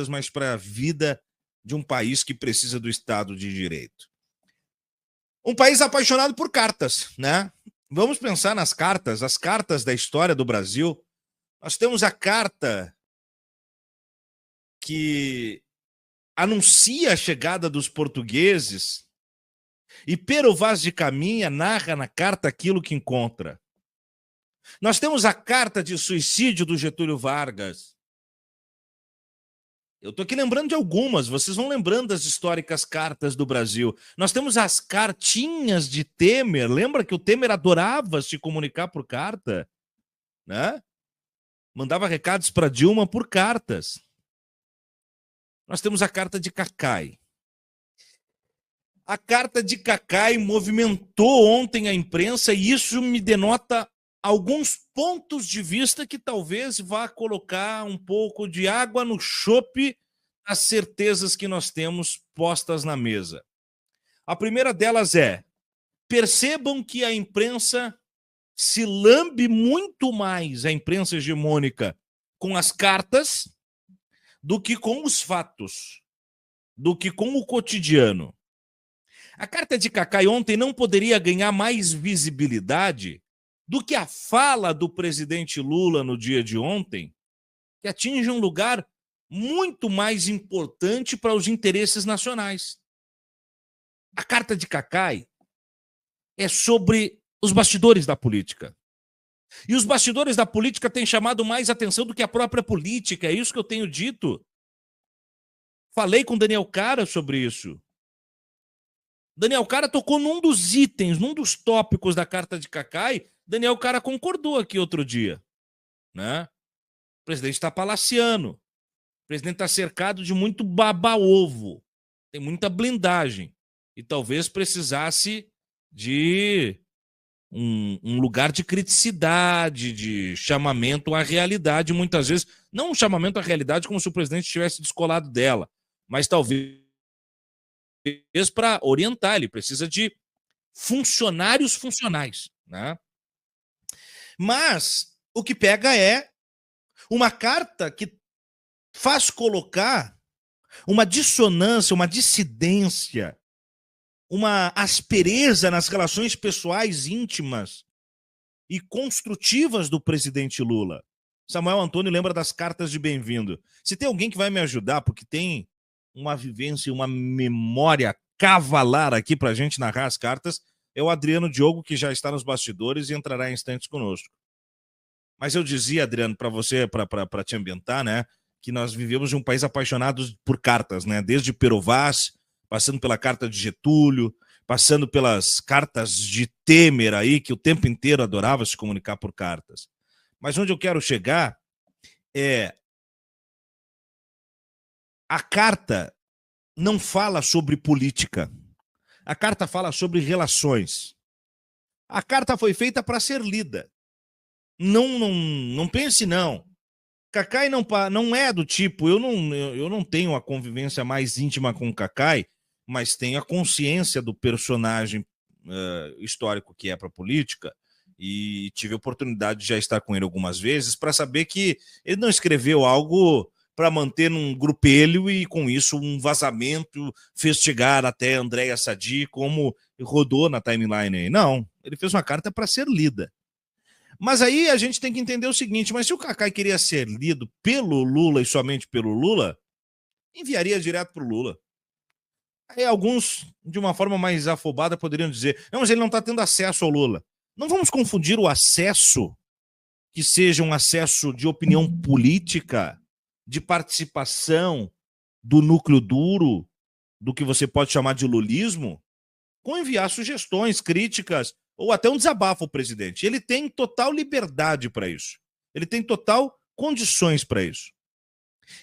mas para a vida de um país que precisa do Estado de Direito. Um país apaixonado por cartas, né? Vamos pensar nas cartas, as cartas da história do Brasil. Nós temos a carta que anuncia a chegada dos portugueses e Pero Vaz de Caminha narra na carta aquilo que encontra. Nós temos a carta de suicídio do Getúlio Vargas. Eu estou aqui lembrando de algumas, vocês vão lembrando das históricas cartas do Brasil. Nós temos as cartinhas de Temer, lembra que o Temer adorava se comunicar por carta, né? Mandava recados para Dilma por cartas. Nós temos a carta de Cacai. A carta de Cacai movimentou ontem a imprensa e isso me denota alguns pontos de vista que talvez vá colocar um pouco de água no chope das certezas que nós temos postas na mesa. A primeira delas é: percebam que a imprensa se lambe muito mais, a imprensa hegemônica, com as cartas do que com os fatos, do que com o cotidiano. A carta de Cacai ontem não poderia ganhar mais visibilidade do que a fala do presidente Lula no dia de ontem, que atinge um lugar muito mais importante para os interesses nacionais. A carta de Cacai é sobre os bastidores da política. E os bastidores da política têm chamado mais atenção do que a própria política, é isso que eu tenho dito. Falei com Daniel Cara sobre isso. Daniel Cara tocou num dos itens, num dos tópicos da carta de Cacai. Daniel Cara concordou aqui outro dia, né? O presidente está palaciano. O presidente está cercado de muito baba-ovo. Tem muita blindagem. E talvez precisasse de um lugar de criticidade, de chamamento à realidade, muitas vezes. Não um chamamento à realidade como se o presidente estivesse descolado dela, mas talvez para orientar. Ele precisa de funcionários funcionais, né? Mas o que pega é uma carta que faz colocar uma dissonância, uma dissidência, uma aspereza nas relações pessoais íntimas e construtivas do presidente Lula. Samuel Antônio lembra das cartas de bem-vindo. Se tem alguém que vai me ajudar, porque tem uma vivência, uma memória cavalar aqui para a gente narrar as cartas, é o Adriano Diogo, que já está nos bastidores e entrará em instantes conosco. Mas eu dizia, Adriano, para você, para te ambientar, né, que nós vivemos em um país apaixonado por cartas, né, desde Pero Vaz, passando pela carta de Getúlio, passando pelas cartas de Temer aí, que o tempo inteiro adorava se comunicar por cartas. Mas onde eu quero chegar é: a carta não fala sobre política. A carta fala sobre relações. A carta foi feita para ser lida. Não pense, não. Cacai não é do tipo... Eu não tenho a convivência mais íntima com o Cacai, mas tenho a consciência do personagem histórico que é para a política, e tive a oportunidade de já estar com ele algumas vezes para saber que ele não escreveu algo para manter num grupelho e, com isso, um vazamento fez chegar até Andréa Sadi, como rodou na timeline aí. Não, ele fez uma carta para ser lida. Mas aí a gente tem que entender o seguinte: mas se o Cacai queria ser lido pelo Lula e somente pelo Lula, enviaria direto para o Lula. Aí alguns, de uma forma mais afobada, poderiam dizer: não, mas ele não está tendo acesso ao Lula. Não vamos confundir o acesso, que seja um acesso de opinião política, de participação do núcleo duro, do que você pode chamar de lulismo, com enviar sugestões, críticas, ou até um desabafo ao presidente. Ele tem total liberdade para isso. Ele tem total condições para isso.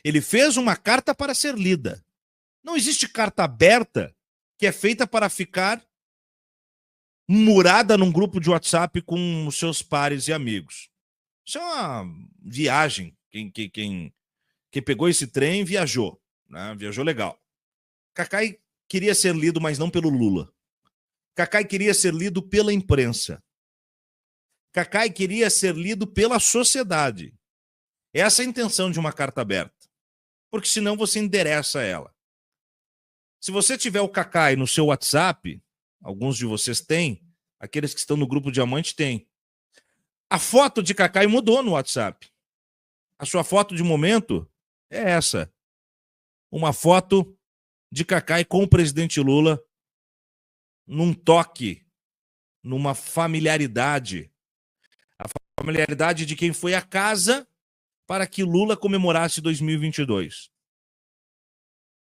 Ele fez uma carta para ser lida. Não existe carta aberta que é feita para ficar murada num grupo de WhatsApp com os seus pares e amigos. Isso é uma viagem. Quem pegou esse trem viajou, né? Viajou legal. Cacai queria ser lido, mas não pelo Lula. Cacai queria ser lido pela imprensa. Cacai queria ser lido pela sociedade. Essa é a intenção de uma carta aberta. porque senão você endereça ela. Se você tiver o Cacai no seu WhatsApp, alguns de vocês têm, aqueles que estão no grupo Diamante têm. A foto de Cacai mudou no WhatsApp. A sua foto de momento é essa. Uma foto de Cacai com o presidente Lula num toque, numa familiaridade. A familiaridade de quem foi à casa para que Lula comemorasse 2022.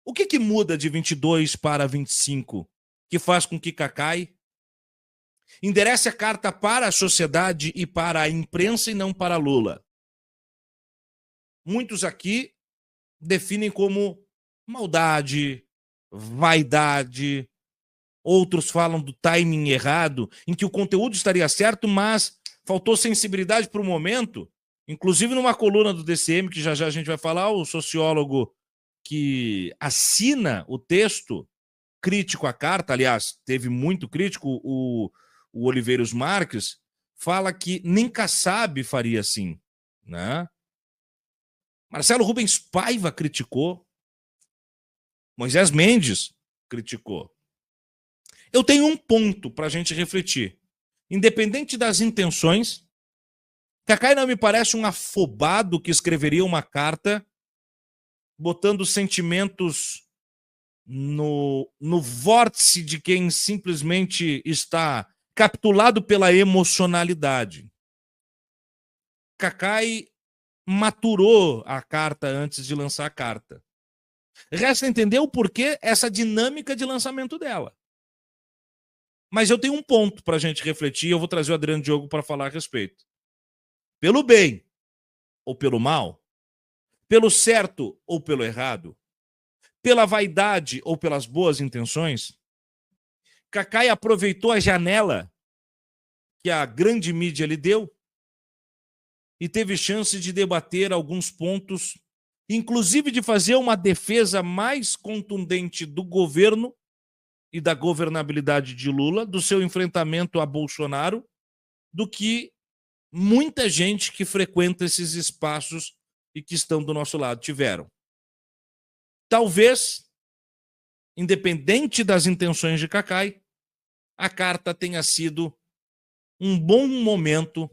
O que muda de 22 para 25 que faz com que Cacai enderece a carta para a sociedade e para a imprensa e não para Lula? Muitos aqui definem como maldade, vaidade. Outros falam do timing errado, em que o conteúdo estaria certo, mas faltou sensibilidade para o momento. Inclusive, numa coluna do DCM, que já a gente vai falar, o sociólogo que assina o texto crítico à carta, aliás, teve muito crítico, o Oliveiros Marques, fala que nem Kassab faria assim, né? Marcelo Rubens Paiva criticou, Moisés Mendes criticou. Eu tenho um ponto para a gente refletir. Independente das intenções, Cacai não me parece um afobado que escreveria uma carta botando sentimentos no vórtice de quem simplesmente está capturado pela emocionalidade. Cacai maturou a carta antes de lançar a carta. Resta entender o porquê essa dinâmica de lançamento dela. Mas eu tenho um ponto para a gente refletir, eu vou trazer o Adriano Diogo para falar a respeito. Pelo bem ou pelo mal, pelo certo ou pelo errado, pela vaidade ou pelas boas intenções, Cacai aproveitou a janela que a grande mídia lhe deu e teve chance de debater alguns pontos, inclusive de fazer uma defesa mais contundente do governo e da governabilidade de Lula, do seu enfrentamento a Bolsonaro, do que muita gente que frequenta esses espaços e que estão do nosso lado tiveram. Talvez, independente das intenções de Cacai, a carta tenha sido um bom momento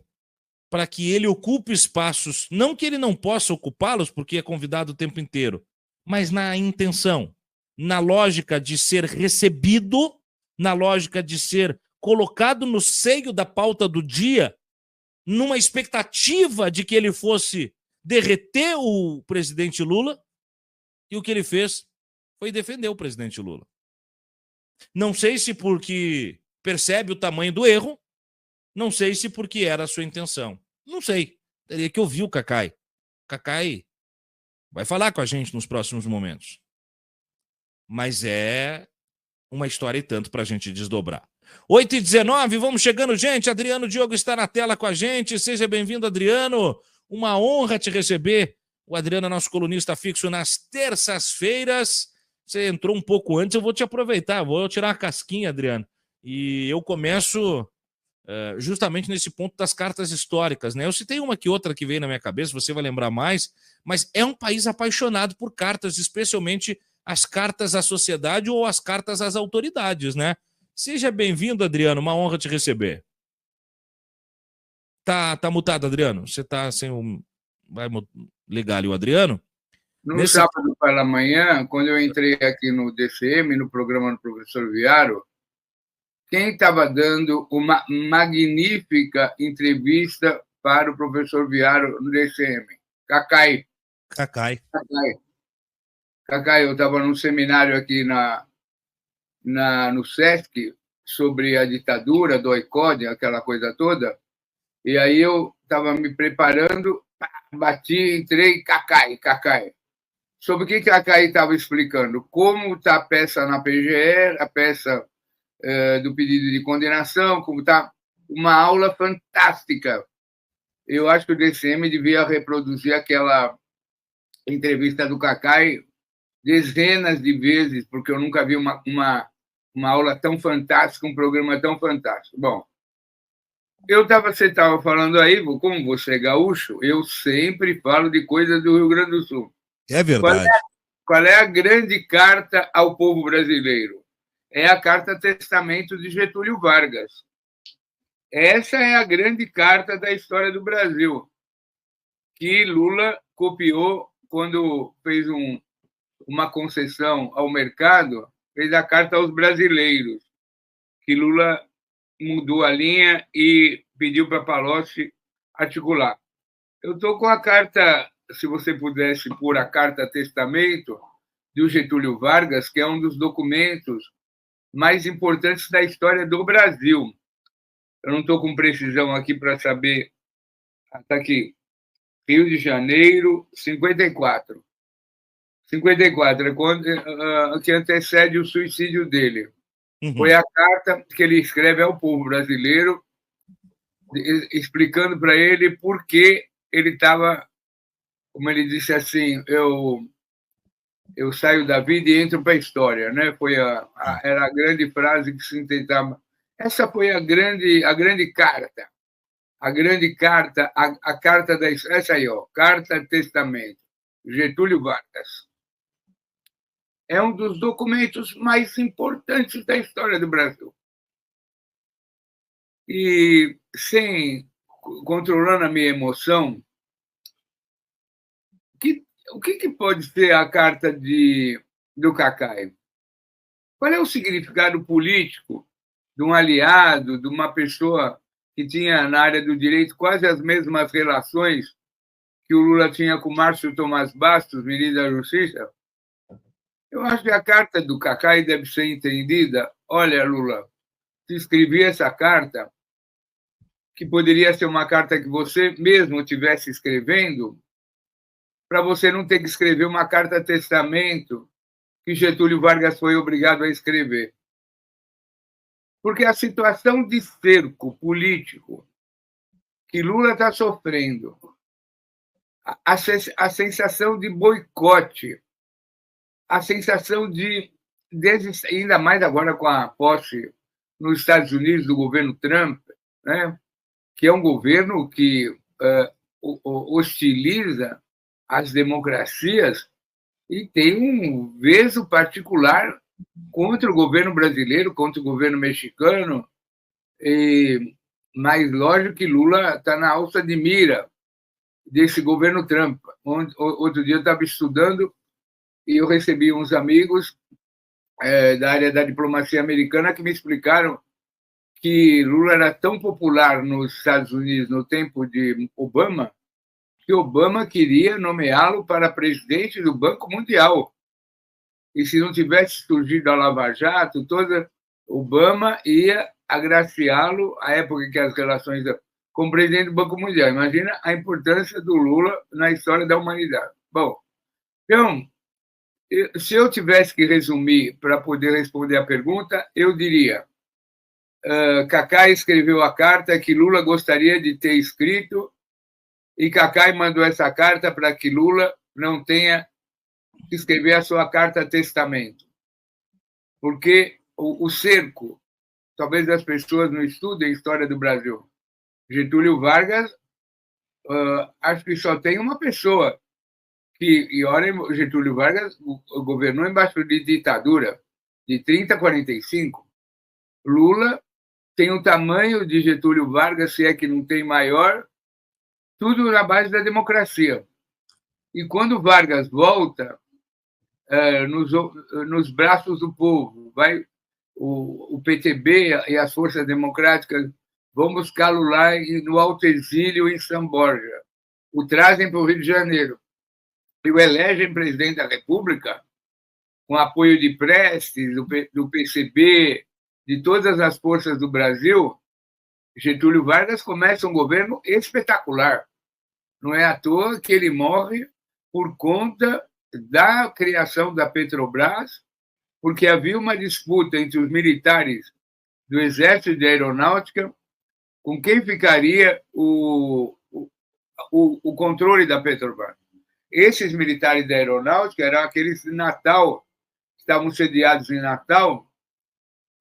para que ele ocupe espaços, não que ele não possa ocupá-los, porque é convidado o tempo inteiro, mas na intenção, na lógica de ser recebido, na lógica de ser colocado no seio da pauta do dia, numa expectativa de que ele fosse derreter o presidente Lula, e o que ele fez foi defender o presidente Lula. Não sei se porque percebe o tamanho do erro, não sei se porque era a sua intenção. Não sei. Teria que ouvir o Cacai. Cacai vai falar com a gente nos próximos momentos. Mas é uma história e tanto para a gente desdobrar. 8h19, vamos chegando, gente. Adriano Diogo está na tela com a gente. Seja bem-vindo, Adriano. Uma honra te receber. O Adriano é nosso colunista fixo nas terças-feiras. Você entrou um pouco antes, eu vou te aproveitar. Vou tirar a casquinha, Adriano. E eu começo justamente nesse ponto das cartas históricas, né? Eu citei uma que outra que veio na minha cabeça, você vai lembrar mais, mas é um país apaixonado por cartas, especialmente as cartas à sociedade ou as cartas às autoridades, né? Seja bem-vindo, Adriano, uma honra te receber. Tá mutado, Adriano? Você tá sem o... Vai ligar ali o Adriano? No sábado pela manhã, quando eu entrei aqui no DCM, no programa do professor Viaro, quem estava dando uma magnífica entrevista para o professor Viaro no DCM? Cacai. Cacai, eu estava num seminário aqui no SESC sobre a ditadura do ICOD, aquela coisa toda, e aí eu estava me preparando, bati, entrei, Cacai. Sobre o que Cacai estava explicando? Como está a peça na PGR, a peça do pedido de condenação, como está uma aula fantástica. Eu acho que o DCM devia reproduzir aquela entrevista do Cacai dezenas de vezes, porque eu nunca vi uma aula tão fantástica, um programa tão fantástico. Bom, você estava falando aí, como você é gaúcho, eu sempre falo de coisas do Rio Grande do Sul. É verdade. Qual é a grande carta ao povo brasileiro? É a Carta Testamento de Getúlio Vargas. Essa é a grande carta da história do Brasil, que Lula copiou quando fez uma concessão ao mercado, fez a carta aos brasileiros, que Lula mudou a linha e pediu para Palocci articular. Eu estou com a carta, se você pudesse pôr a Carta Testamento do Getúlio Vargas, que é um dos documentos mais importantes da história do Brasil. Eu não estou com precisão aqui para saber. Está aqui. Rio de Janeiro, 54. 54 é quando, que antecede o suicídio dele. Foi a carta que ele escreve ao povo brasileiro, explicando para ele por que ele estava, como ele disse assim, eu saio da vida e entro para a história, né? Era a grande frase que sintetizava. Essa foi a grande carta. A grande carta, a carta da... Essa aí, ó, Carta Testamento, Getúlio Vargas. É um dos documentos mais importantes da história do Brasil. E, controlando a minha emoção, o que pode ser a carta do Cacai? Qual é o significado político de um aliado, de uma pessoa que tinha, na área do direito, quase as mesmas relações que o Lula tinha com Márcio Tomás Bastos, ministro da Justiça? Eu acho que a carta do Cacai deve ser entendida. Olha, Lula, se escrevi essa carta, que poderia ser uma carta que você mesmo estivesse escrevendo, para você não ter que escrever uma carta testamento que Getúlio Vargas foi obrigado a escrever. Porque a situação de cerco político que Lula está sofrendo, a sensação de boicote, a sensação de, ainda mais agora com a posse nos Estados Unidos do governo Trump, né, que é um governo que hostiliza as democracias e tem um veso particular contra o governo brasileiro, contra o governo mexicano. Mas lógico que Lula está na alça de mira desse governo Trump. Outro dia eu estava estudando e eu recebi uns amigos da área da diplomacia americana que me explicaram que Lula era tão popular nos Estados Unidos no tempo de Obama que Obama queria nomeá-lo para presidente do Banco Mundial. E se não tivesse surgido a Lava Jato, Obama ia agraciá-lo à época em que as relações com o presidente do Banco Mundial. Imagina a importância do Lula na história da humanidade. Bom, então, se eu tivesse que resumir para poder responder a pergunta, eu diria: Cacai escreveu a carta que Lula gostaria de ter escrito e Cacai mandou essa carta para que Lula não tenha que escrever a sua carta testamento. Porque o cerco, talvez as pessoas não estudem a história do Brasil. Getúlio Vargas, acho que só tem uma pessoa e olha, Getúlio Vargas governou embaixo de ditadura, de 30 a 45. Lula tem o tamanho de Getúlio Vargas, se é que não tem maior, tudo na base da democracia. E quando Vargas volta nos braços do povo, o PTB e as forças democráticas vão buscá-lo lá no alto exílio em São Borja, o trazem para o Rio de Janeiro e o elegem presidente da República com apoio de Prestes, do PCB, de todas as forças do Brasil. Getúlio Vargas começa um governo espetacular. Não é à toa que ele morre por conta da criação da Petrobras, porque havia uma disputa entre os militares do Exército e da Aeronáutica com quem ficaria o controle da Petrobras. Esses militares da Aeronáutica eram aqueles de Natal, que estavam sediados em Natal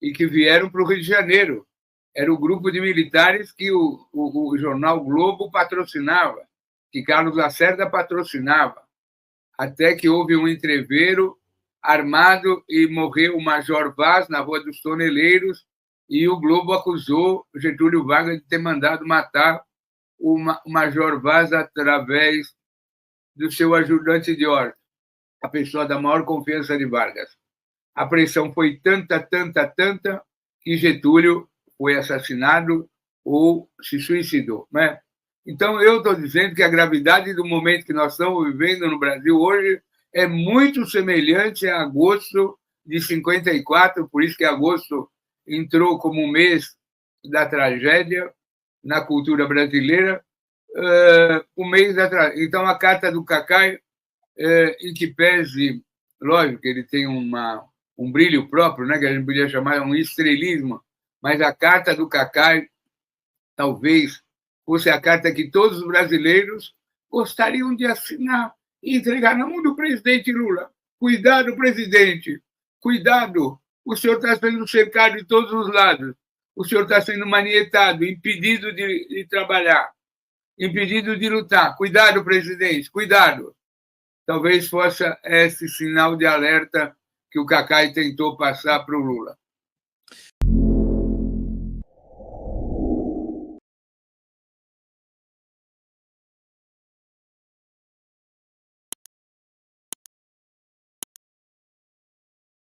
e que vieram para o Rio de Janeiro. Era o grupo de militares que o jornal Globo patrocinava, que Carlos Lacerda patrocinava. até que houve um entreveiro armado e morreu o Major Vaz na Rua dos Toneleiros, e o Globo acusou Getúlio Vargas de ter mandado matar o Major Vaz através do seu ajudante de ordem, a pessoa da maior confiança de Vargas. A pressão foi tanta, que Getúlio foi assassinado ou se suicidou, né? Então, eu estou dizendo que a gravidade do momento que nós estamos vivendo no Brasil hoje é muito semelhante a agosto de 54, por isso que agosto entrou como um mês da tragédia na cultura brasileira, o mês da tragédia. Então, a Carta do Cacai, em que pese, lógico que ele tem um brilho próprio, né, que a gente podia chamar um estrelismo, mas a Carta do Cacai talvez fosse a carta que todos os brasileiros gostariam de assinar e entregar na mão do presidente Lula. Cuidado, presidente, cuidado, o senhor está sendo cercado de todos os lados, o senhor está sendo manietado, impedido de trabalhar, impedido de lutar. Cuidado, presidente, cuidado. Talvez fosse esse sinal de alerta que o Cacai tentou passar para o Lula.